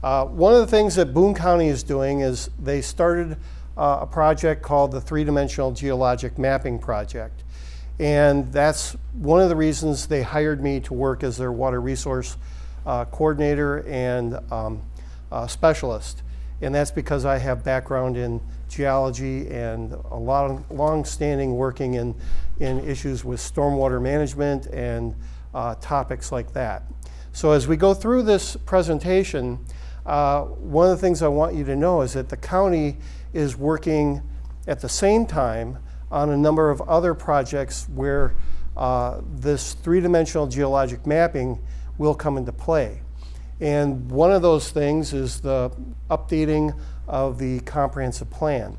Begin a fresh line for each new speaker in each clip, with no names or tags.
One of the things that Boone County is doing is they started a project called the Three-Dimensional Geologic Mapping Project. And that's one of the reasons they hired me to work as their water resource coordinator and specialist. And that's because I have background in geology and a lot of long-standing working in issues with stormwater management and topics like that. So as we go through this presentation, one of the things I want you to know is that the county is working at the same time on a number of other projects where this three-dimensional geologic mapping will come into play. And one of those things is the updating of the comprehensive plan.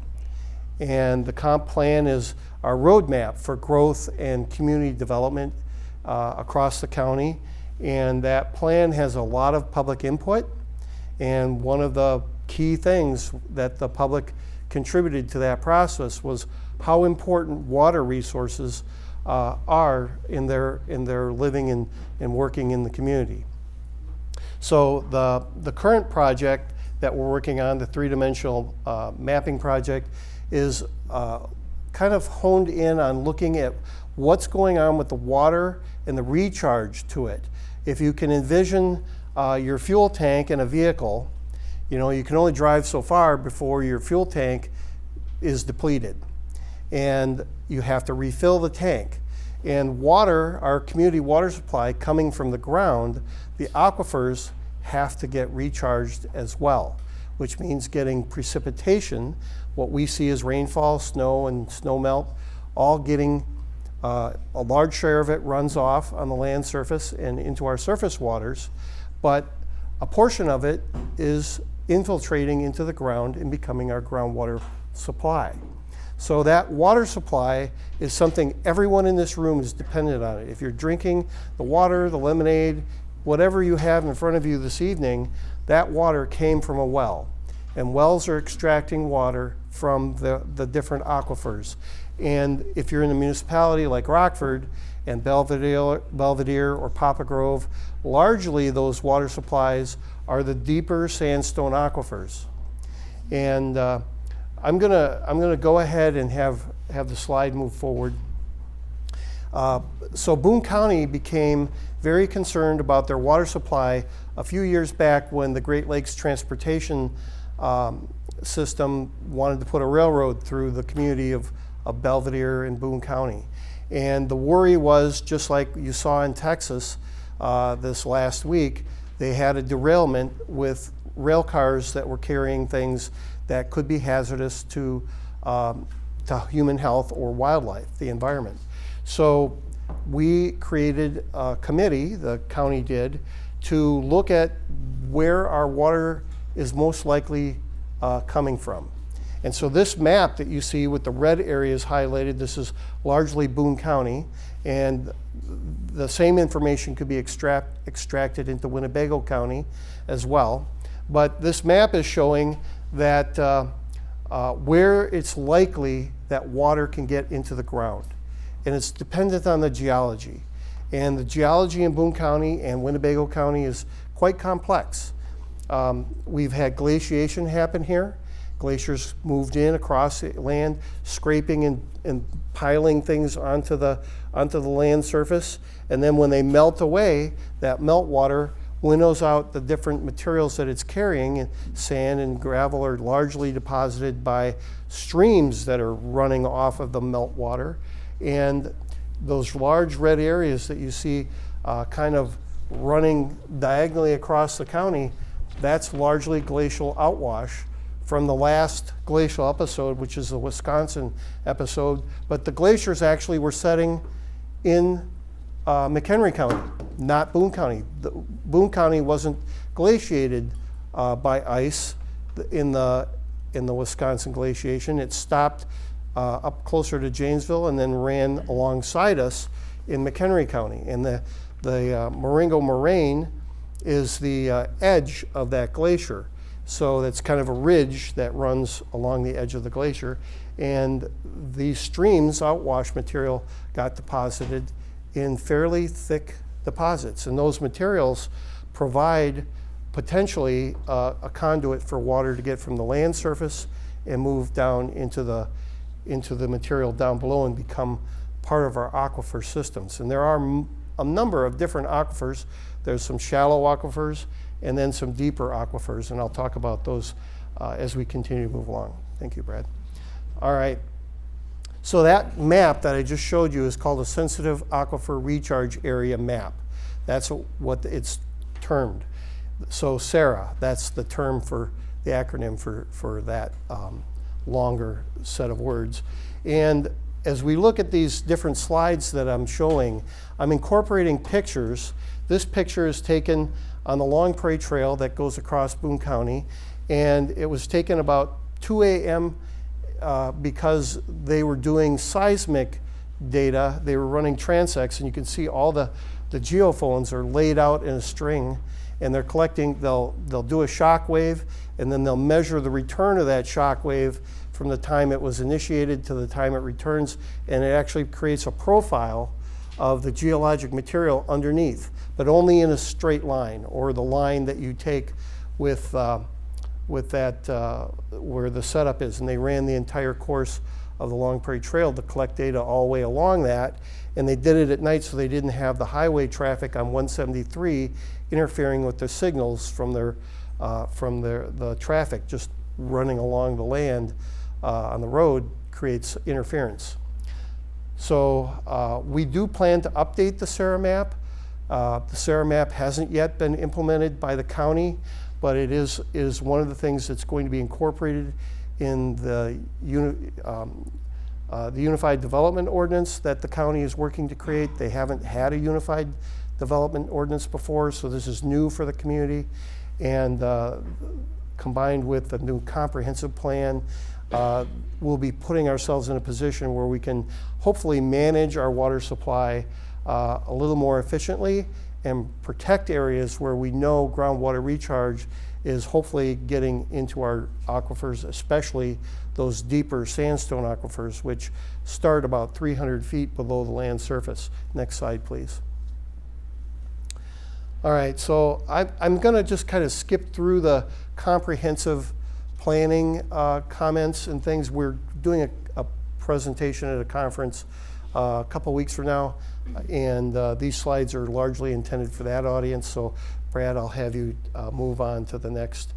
And the comp plan is our roadmap for growth and community development across the county. And that plan has a lot of public input. And one of the key things that the public contributed to that process was how important water resources are in their living and working in the community. So the current project that we're working on, the three-dimensional mapping project, is kind of honed in on looking at what's going on with the water and the recharge to it. If you can envision your fuel tank in a vehicle, you know, you can only drive so far before your fuel tank is depleted. And you have to refill the tank. And water, our community water supply coming from the ground, the aquifers have to get recharged as well, which means getting precipitation, what we see as rainfall, snow, and snow melt, all getting a large share of it runs off on the land surface and into our surface waters, but a portion of it is infiltrating into the ground and becoming our groundwater supply. So that water supply is something everyone in this room is dependent on it. If you're drinking the water, the lemonade, whatever you have in front of you this evening, that water came from a well. And wells are extracting water from the different aquifers. And if you're in a municipality like Rockford and Belvedere or Poplar Grove, largely those water supplies are the deeper sandstone aquifers. And I'm gonna go ahead and have the slide move forward. So Boone County became very concerned about their water supply a few years back when the Great Lakes Transportation System wanted to put a railroad through the community of Belvedere and Boone County. And the worry was, just like you saw in Texas this last week, they had a derailment with rail cars that were carrying things that could be hazardous to human health or wildlife, the environment. So we created a committee, the county did, to look at where our water is most likely coming from. And so this map that you see with the red areas highlighted, this is largely Boone County, and the same information could be extracted into Winnebago County as well. But this map is showing that where it's likely that water can get into the ground. And it's dependent on the geology. And the geology in Boone County and Winnebago County is quite complex. We've had glaciation happen here. Glaciers moved in across the land, scraping and piling things onto the land surface. And then when they melt away, that meltwater winnows out the different materials that it's carrying, and sand and gravel are largely deposited by streams that are running off of the meltwater. And those large red areas that you see kind of running diagonally across the county, that's largely glacial outwash from the last glacial episode, which is the Wisconsin episode. But the glaciers actually were setting in McHenry County, not Boone County. Boone County wasn't glaciated by ice in the Wisconsin glaciation. It stopped up closer to Janesville and then ran alongside us in McHenry County. And the Marengo Moraine is the edge of that glacier. So that's kind of a ridge that runs along the edge of the glacier. And these streams, outwash material, got deposited in fairly thick deposits. And those materials provide potentially a conduit for water to get from the land surface and move down into the material down below and become part of our aquifer systems. And there are a number of different aquifers. There's some shallow aquifers and then some deeper aquifers, and I'll talk about those as we continue to move along. Thank you, Brad. All right. So that map that I just showed you is called a Sensitive Aquifer Recharge Area Map. That's what it's termed. So SARA, that's the term for the acronym for that longer set of words. And as we look at these different slides that I'm showing, I'm incorporating pictures. This picture is taken on the Long Prairie Trail that goes across Boone County, and it was taken about 2 a.m. Because they were doing seismic data. They were running transects, and you can see all the geophones are laid out in a string, and they're collecting. They'll do a shock wave, and then they'll measure the return of that shock wave from the time it was initiated to the time it returns, and it actually creates a profile of the geologic material underneath, but only in a straight line, or the line that you take with that where the setup is. And they ran the entire course of the Long Prairie Trail to collect data all the way along that, and they did it at night so they didn't have the highway traffic on 173 interfering with their signals from the traffic just running along the land on the road creates interference. So we do plan to update the SARA map. The SARA map hasn't yet been implemented by the county, but it is one of the things that's going to be incorporated in the Unified Development Ordinance that the county is working to create. They haven't had a Unified Development Ordinance before, so this is new for the community. And combined with the new comprehensive plan, we'll be putting ourselves in a position where we can hopefully manage our water supply a little more efficiently and protect areas where we know groundwater recharge is hopefully getting into our aquifers, especially those deeper sandstone aquifers, which start about 300 feet below the land surface. Next slide, please. All right, so I'm going to just kind of skip through the comprehensive planning comments and things. We're doing a presentation at a conference a couple weeks from now, and these slides are largely intended for that audience. So Brad, I'll have you move on to the next.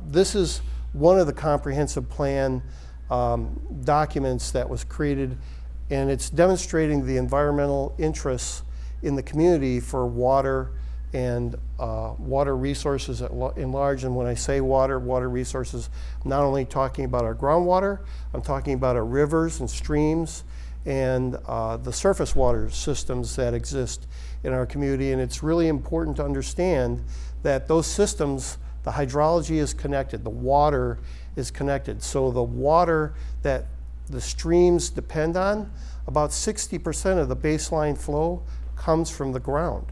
This is one of the comprehensive plan documents that was created, and it's demonstrating the environmental interests in the community for water and water resources in large. And when I say water resources, I'm not only talking about our groundwater, I'm talking about our rivers and streams and the surface water systems that exist in our community. And it's really important to understand that those systems, the hydrology is connected, the water is connected. So the water that the streams depend on, about 60% of the baseline flow comes from the ground,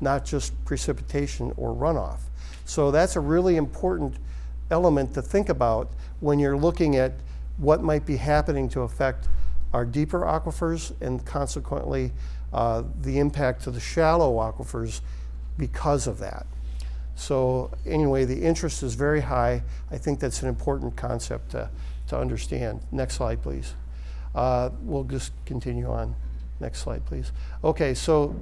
not just precipitation or runoff. So that's a really important element to think about when you're looking at what might be happening to affect our deeper aquifers and consequently the impact to the shallow aquifers because of that. So anyway, the interest is very high. I think that's an important concept to understand. Next slide, please. We'll just continue on. Next slide, please. Okay, so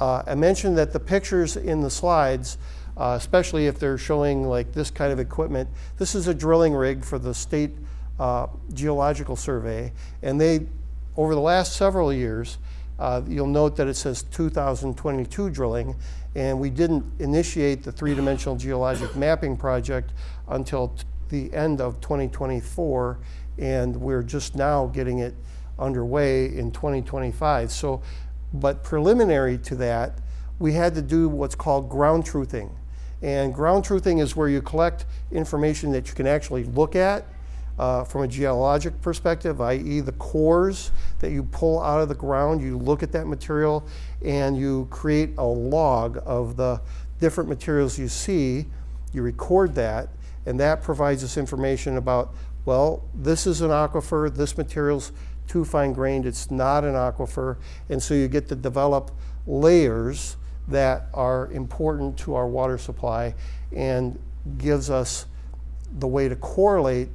I mentioned that the pictures in the slides, especially if they're showing like this kind of equipment, this is a drilling rig for the State Geological Survey, and they, over the last several years, you'll note that it says 2022 drilling, and we didn't initiate the three-dimensional geologic mapping project until the end of 2024, and we're just now getting it underway in 2025. So, but preliminary to that, we had to do what's called ground truthing. And ground truthing is where you collect information that you can actually look at from a geologic perspective, i.e. the cores that you pull out of the ground. You look at that material and you create a log of the different materials you see. You record that, and that provides us information about, well, this is an aquifer, this material's too fine-grained, it's not an aquifer, and so you get to develop layers that are important to our water supply and gives us the way to correlate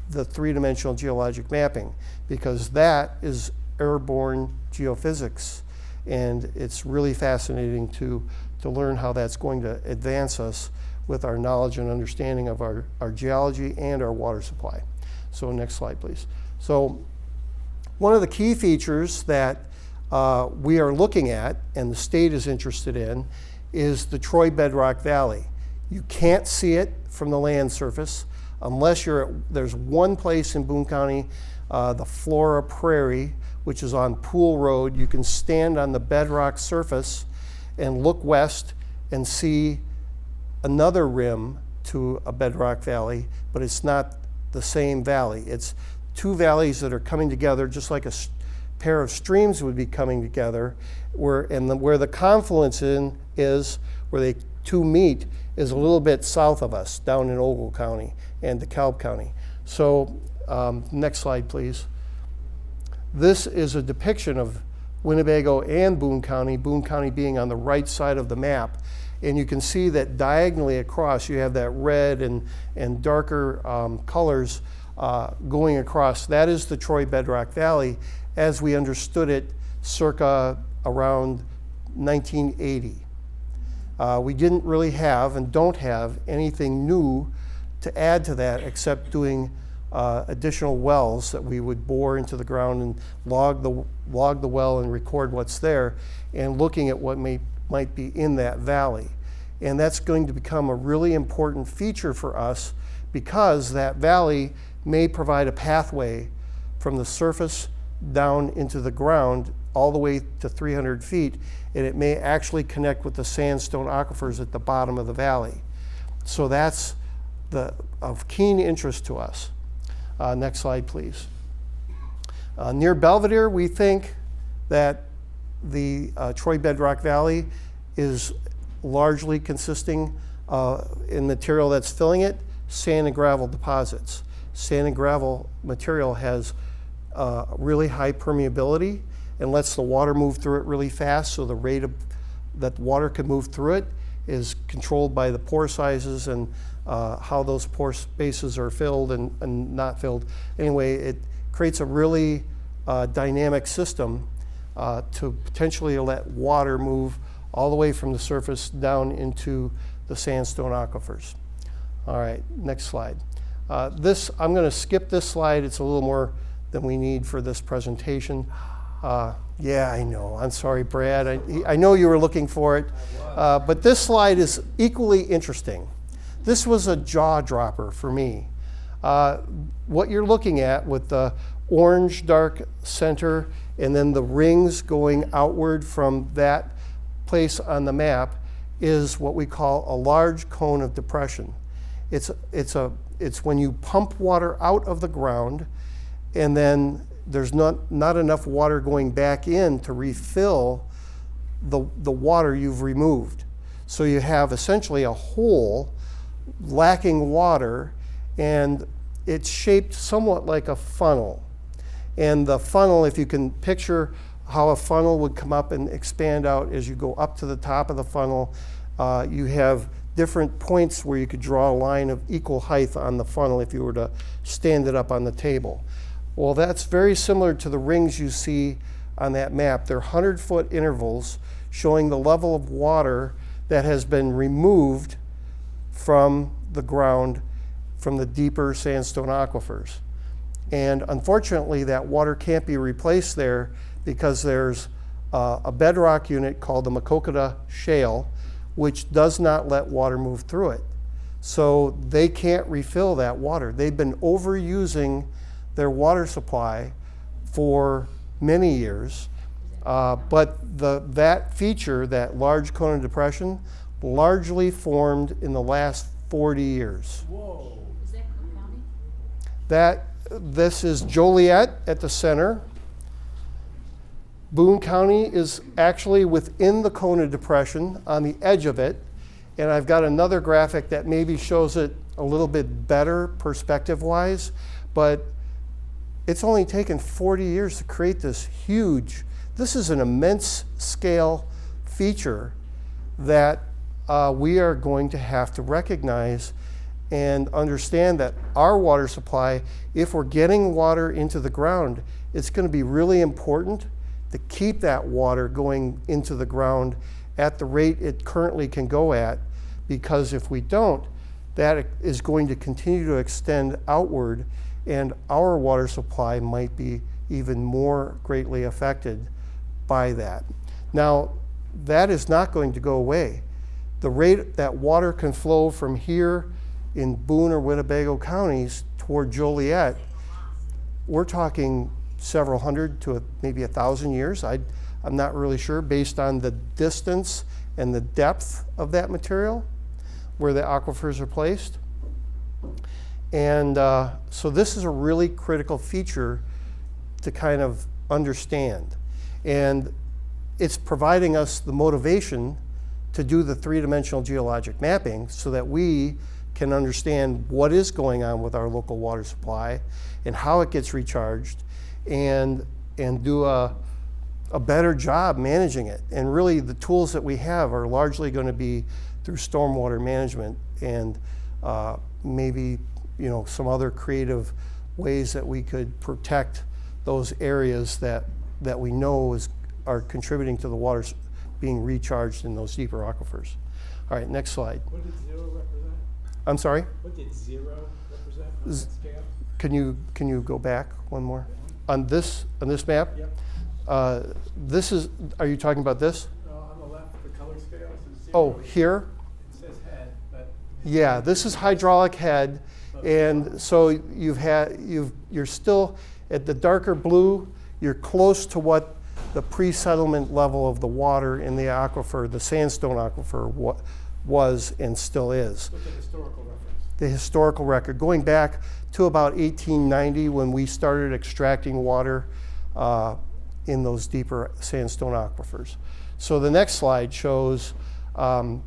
the three-dimensional geologic mapping, because that is airborne geophysics, and it's really fascinating to learn how that's going to advance us with our knowledge and understanding of our geology and our water supply. So next slide, please. So one of the key features that we are looking at, and the state is interested in, is the Troy Bedrock Valley. You can't see it from the land surface unless there's one place in Boone County, the Flora Prairie, which is on Pool Road. You can stand on the bedrock surface and look west and see another rim to a bedrock valley, but it's not the same valley. It's two valleys that are coming together just like a pair of streams would be coming together, where the confluence is, where they two meet, is a little bit south of us, down in Ogle County and DeKalb County. So next slide, please. This is a depiction of Winnebago and Boone County being on the right side of the map. And you can see that diagonally across, you have that red and darker colors going across. That is the Troy Bedrock Valley as we understood it circa around 1980. We didn't really have and don't have anything new to add to that except doing additional wells that we would bore into the ground and log the well and record what's there, and looking at what might be in that valley. And that's going to become a really important feature for us, because that valley may provide a pathway from the surface down into the ground all the way to 300 feet, and it may actually connect with the sandstone aquifers at the bottom of the valley. So that's of keen interest to us. Next slide, please. Near Belvedere, we think that the Troy Bedrock Valley is largely consisting in material that's filling it, sand and gravel deposits. Sand and gravel material has really high permeability and lets the water move through it really fast, so the rate that water can move through it is controlled by the pore sizes and how those pore spaces are filled and not filled. Anyway, it creates a really dynamic system to potentially let water move all the way from the surface down into the sandstone aquifers. All right, next slide. I'm going to skip this slide. It's a little more than we need for this presentation. Yeah, I know. I'm sorry, Brad. I know you were looking for it. But this slide is equally interesting. This was a jaw dropper for me. What you're looking at with the orange dark center and then the rings going outward from that place on the map is what we call a large cone of depression. It's when you pump water out of the ground and then there's not enough water going back in to refill the water you've removed. So you have essentially a hole lacking water, and it's shaped somewhat like a funnel. And the funnel, if you can picture how a funnel would come up and expand out as you go up to the top of the funnel, you have different points where you could draw a line of equal height on the funnel if you were to stand it up on the table. Well, that's very similar to the rings you see on that map. They're 100-foot intervals showing the level of water that has been removed from the ground from the deeper sandstone aquifers. And unfortunately, that water can't be replaced there because there's a bedrock unit called the Maquoketa Shale, which does not let water move through it. So they can't refill that water. They've been overusing their water supply for many years, but that feature, that large cone of depression, largely formed in the last 40 years.
Whoa.
Is that Cook County?
This is Joliet at the center. Boone County is actually within the cone of depression on the edge of it, and I've got another graphic that maybe shows it a little bit better perspective-wise, but it's only taken 40 years to create this is an immense scale feature, that we are going to have to recognize and understand that our water supply, if we're getting water into the ground, it's going to be really important to keep that water going into the ground at the rate it currently can go at, because if we don't, that is going to continue to extend outward, and our water supply might be even more greatly affected by that. Now, that is not going to go away. The rate that water can flow from here in Boone or Winnebago counties toward Joliet, we're talking several hundred to maybe 1,000 years. I'm not really sure, based on the distance and the depth of that material where the aquifers are placed. And so this is a really critical feature to kind of understand. And it's providing us the motivation to do the three-dimensional geologic mapping so that we can understand what is going on with our local water supply and how it gets recharged, and do a better job managing it. And really the tools that we have are largely going to be through stormwater management and maybe some other creative ways that we could protect those areas that we know are contributing to the water being recharged in those deeper aquifers. All right, next slide.
What did 0 represent?
I'm sorry?
What did 0 represent on that scale?
Can you go back one more? On this map?
Yep.
This is, are you talking about this?
On the left, the color scale says 0.
Oh, here?
It says head, but
Yeah, this is hydraulic head, and so you're still at the darker blue. You're close to what the pre-settlement level of the water in the aquifer, the sandstone aquifer, was and still is.
what's the historical reference?
The historical record, going back to about 1890 when we started extracting water in those deeper sandstone aquifers. So the next slide shows kind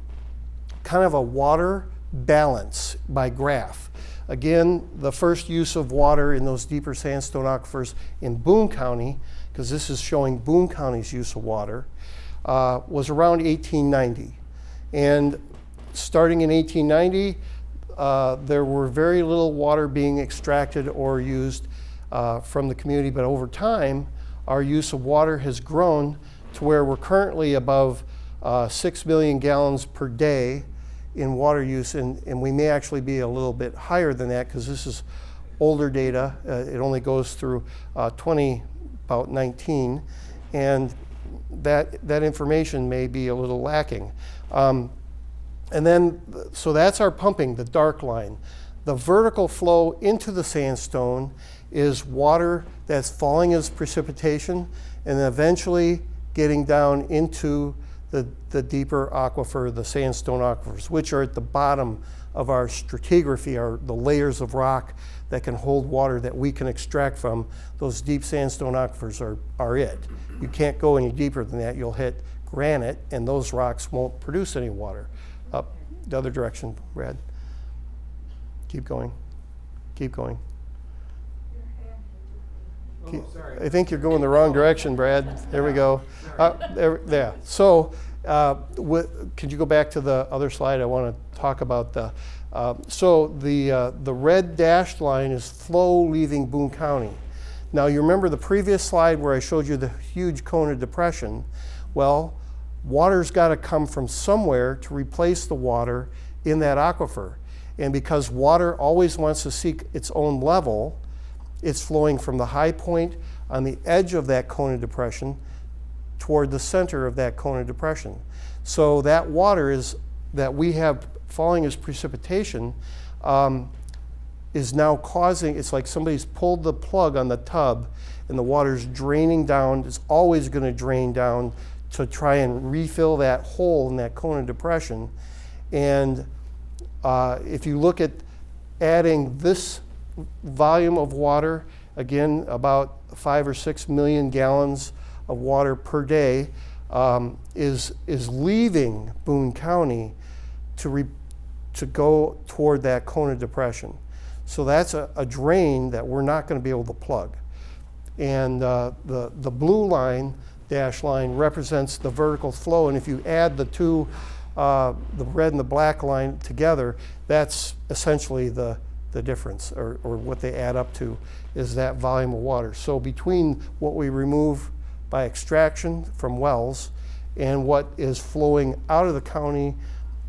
of a water balance by graph. Again, the first use of water in those deeper sandstone aquifers in Boone County, because this is showing Boone County's use of water, was around 1890. And starting in 1890, there were very little water being extracted or used from the community, but over time, our use of water has grown to where we're currently above 6 million gallons per day in water use, and we may actually be a little bit higher than that because this is older data. It only goes through about 19, and that information may be a little lacking. And then, so that's our pumping, the dark line. The vertical flow into the sandstone is water that's falling as precipitation and eventually getting down into the deeper aquifer, the sandstone aquifers, which are at the bottom of our stratigraphy, the layers of rock that can hold water that we can extract from. Those deep sandstone aquifers are it. You can't go any deeper than that. You'll hit granite, and those rocks won't produce any water. Up the other direction, Brad. Keep going. Keep going.
Oh, sorry.
I think you're going the wrong direction, Brad. There we go. There. So, could you go back to the other slide? I want to talk about the. The red dashed line is flow leaving Boone County. Now, you remember the previous slide where I showed you the huge cone of depression? Well, water's got to come from somewhere to replace the water in that aquifer. And because water always wants to seek its own level, it's flowing from the high point on the edge of that cone of depression toward the center of that cone of depression. So that water that we have falling as precipitation is now causing, it's like somebody's pulled the plug on the tub and the water's draining down. It's always going to drain down to try and refill that hole in that cone of depression. And if you look at adding this volume of water, again, about 5 or 6 million gallons of water per day, is leaving Boone County to go toward that cone of depression. So that's a drain that we're not going to be able to plug. And the blue line, dash line, represents the vertical flow. And if you add the two the red and the black line together, that's essentially the difference, or what they add up to, is that volume of water. So between what we remove by extraction from wells and what is flowing out of the county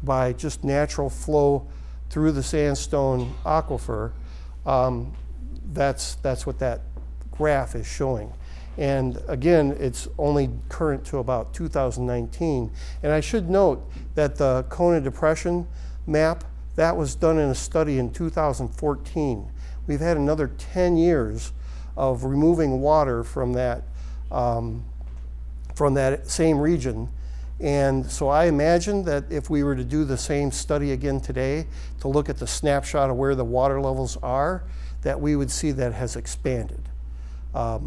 by just natural flow through the sandstone aquifer, that's what that graph is showing. And again, it's only current to about 2019. And I should note that the Kona Depression map, that was done in a study in 2014. We've had another 10 years of removing water from that same region. And so I imagine that if we were to do the same study again today to look at the snapshot of where the water levels are, that we would see that has expanded. That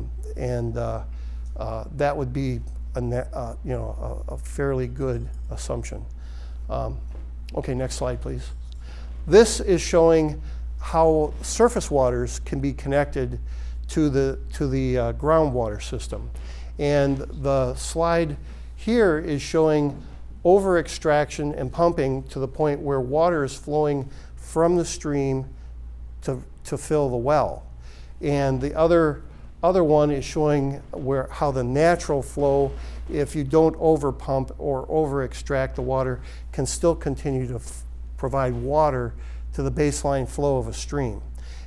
would be a fairly good assumption. Okay, next slide, please. This is showing how surface waters can be connected to the groundwater system. And the slide here is showing over extraction and pumping to the point where water is flowing from the stream to fill the well. And the other one is showing how the natural flow, if you don't over pump or over extract the water, can still continue to provide water to the baseline flow of a stream.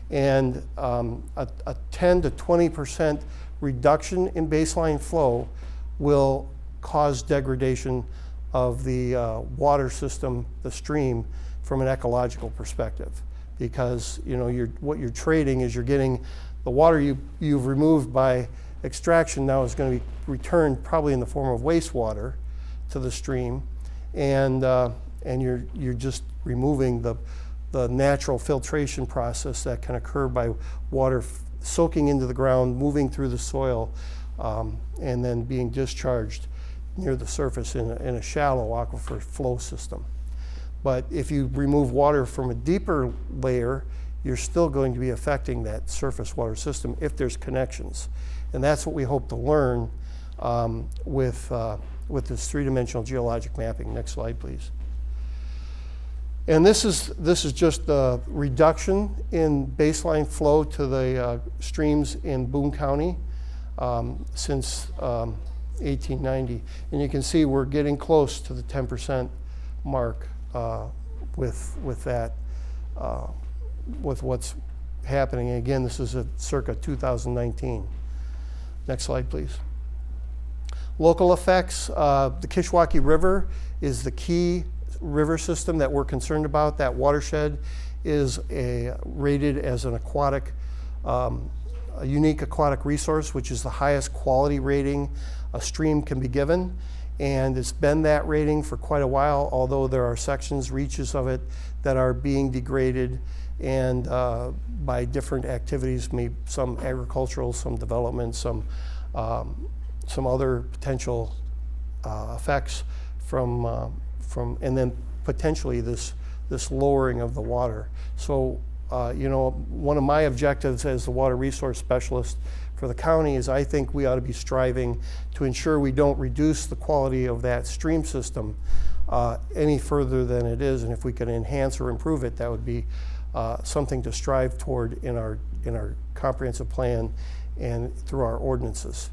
And a 10 to 20% reduction in baseline flow will cause degradation of the water system, the stream, from an ecological perspective. Because what you're trading is you're getting the water you've removed by extraction now is going to be returned probably in the form of wastewater to the stream, and you're just removing the natural filtration process that can occur by water soaking into the ground, moving through the soil, and then being discharged near the surface in a shallow aquifer flow system. But if you remove water from a deeper layer, you're still going to be affecting that surface water system if there's connections. And that's what we hope to learn with this three-dimensional geologic mapping. Next slide, please. And this is just the reduction in baseline flow to the streams in Boone County since 1890. And you can see we're getting close to the 10% mark with that, with what's happening. And again, this is circa 2019. Next slide, please. Local effects. The Kishwaukee River is the key river system that we're concerned about. That watershed is rated as an aquatic, a unique aquatic resource, which is the highest quality rating a stream can be given. And it's been that rating for quite a while, although there are sections, reaches of it, that are being degraded and by different activities, maybe some agricultural, some development, some other potential effects from and then potentially this lowering of the water. So one of my objectives as the water resource specialist for the county is I think we ought to be striving to ensure we don't reduce the quality of that stream system any further than it is, and if we can enhance or improve it, that would be something to strive toward in our comprehensive plan and through our ordinances.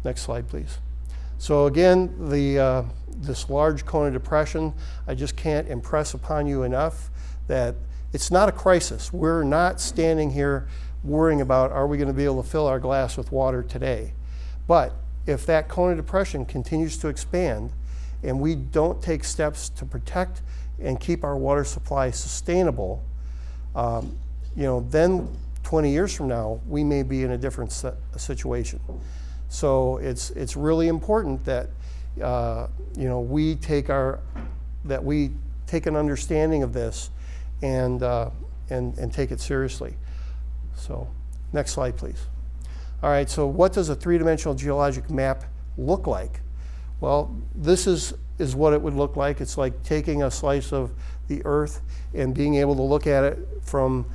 Next slide, please. So again, this large Kona Depression, I just can't impress upon you enough that it's not a crisis. We're not standing here worrying about, are we going to be able to fill our glass with water today? But if that Kona Depression continues to expand and we don't take steps to protect and keep our water supply sustainable, then 20 years from now, we may be in a different situation. So it's really important that we take an understanding of this and take it seriously. So next slide, please. All right, so what does a three-dimensional geologic map look like? Well, this is what it would look like. It's like taking a slice of the earth and being able to look at it from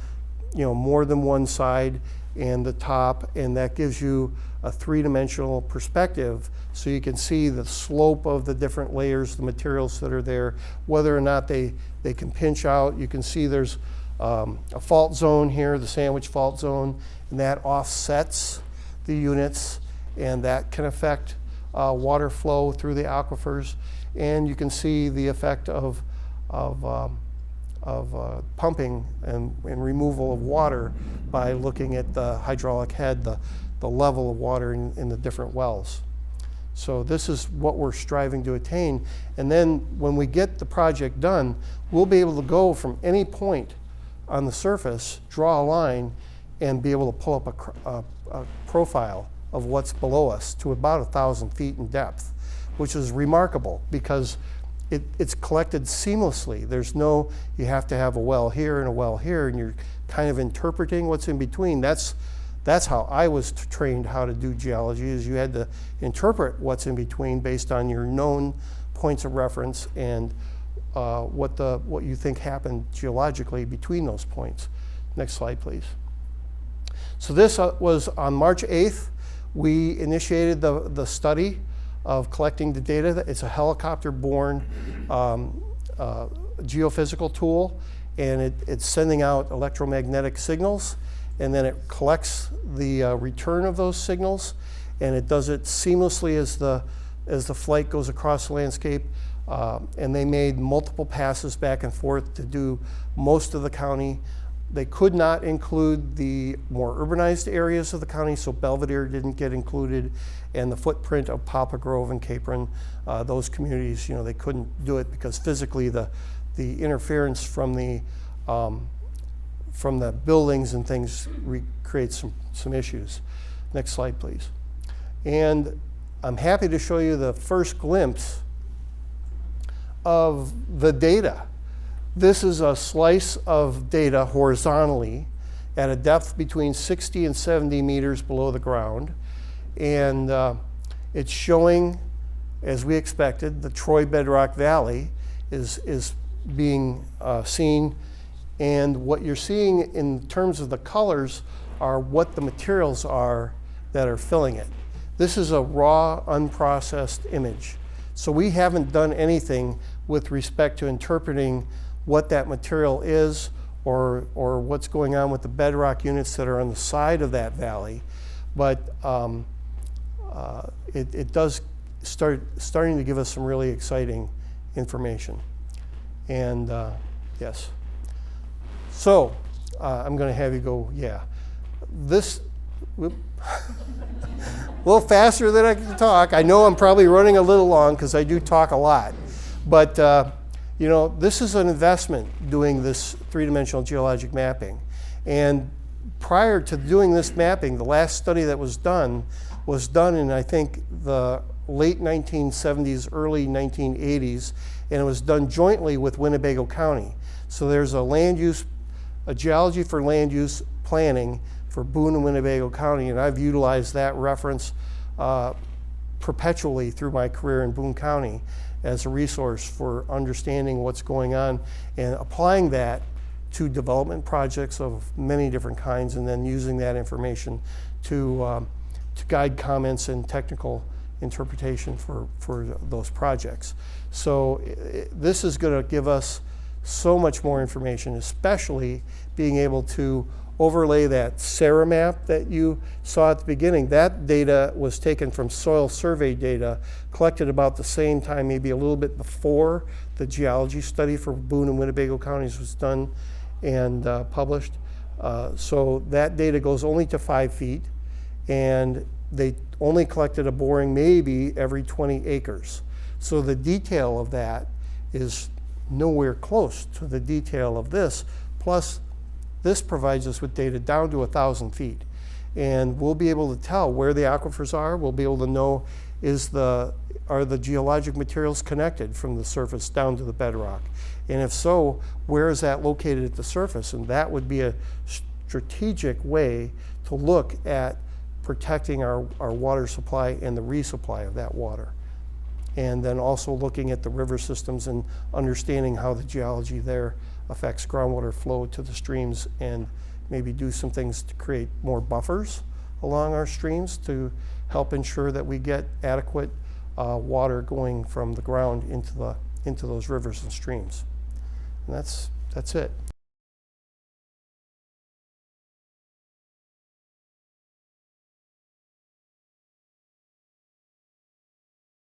more than one side and the top, and that gives you a three-dimensional perspective so you can see the slope of the different layers, the materials that are there, whether or not they can pinch out. You can see there's a fault zone here, the sandwich fault zone, and that offsets the units, and that can affect water flow through the aquifers. And you can see the effect of pumping and removal of water by looking at the hydraulic head, the level of water in the different wells. So this is what we're striving to attain. And then when we get the project done, we'll be able to go from any point on the surface, draw a line, and be able to pull up a profile of what's below us to about 1,000 feet in depth, which is remarkable because it's collected seamlessly. There's no, you have to have a well here and a well here, and you're kind of interpreting what's in between. That's how I was trained how to do geology, is you had to interpret what's in between based on your known points of reference and what you think happened geologically between those points. Next slide, please. So this was on March 8th. We initiated the study of collecting the data. It's a helicopter-borne geophysical tool, and it's sending out electromagnetic signals, and then it collects the return of those signals, and it does it seamlessly as the flight goes across the landscape. And they made multiple passes back and forth to do most of the county. They could not include the more urbanized areas of the county, so Belvedere didn't get included, and the footprint of Poplar Grove and Capron, those communities, they couldn't do it because physically the interference from the buildings and things creates some issues. Next slide, please. And I'm happy to show you the first glimpse of the data. This is a slice of data horizontally at a depth between 60 and 70 meters below the ground. And it's showing, as we expected, the Troy Bedrock Valley is being seen. And what you're seeing in terms of the colors are what the materials are that are filling it. This is a raw, unprocessed image. So we haven't done anything with respect to interpreting what that material is or what's going on with the bedrock units that are on the side of that valley. But it does starting to give us some really exciting information. And yes. So I'm going to have you go, yeah. This, whoop. A little faster than I can talk. I know I'm probably running a little long because I do talk a lot. But this is an investment doing this three-dimensional geologic mapping. And prior to doing this mapping, the last study that was done in, I think, the late 1970s, early 1980s, and it was done jointly with Winnebago County. So there's a geology for land use planning for Boone and Winnebago County, and I've utilized that reference perpetually through my career in Boone County as a resource for understanding what's going on and applying that to development projects of many different kinds, and then using that information to guide comments and technical interpretation for those projects. So this is going to give us so much more information, especially being able to overlay that Sarah map that you saw at the beginning. That data was taken from soil survey data collected about the same time, maybe a little bit before the geology study for Boone and Winnebago counties was done and published. So that data goes only to 5 feet, and they only collected a boring maybe every 20 acres. So the detail of that is nowhere close to the detail of this. Plus, this provides us with data down to 1,000 feet. And we'll be able to tell where the aquifers are. We'll be able to know are the geologic materials connected from the surface down to the bedrock? And if so, where is that located at the surface? And that would be a strategic way to look at protecting our water supply and the resupply of that water. And then also looking at the river systems and understanding how the geology there affects groundwater flow to the streams and maybe do some things to create more buffers along our streams to help ensure that we get adequate water going from the ground into those rivers and streams. And that's it.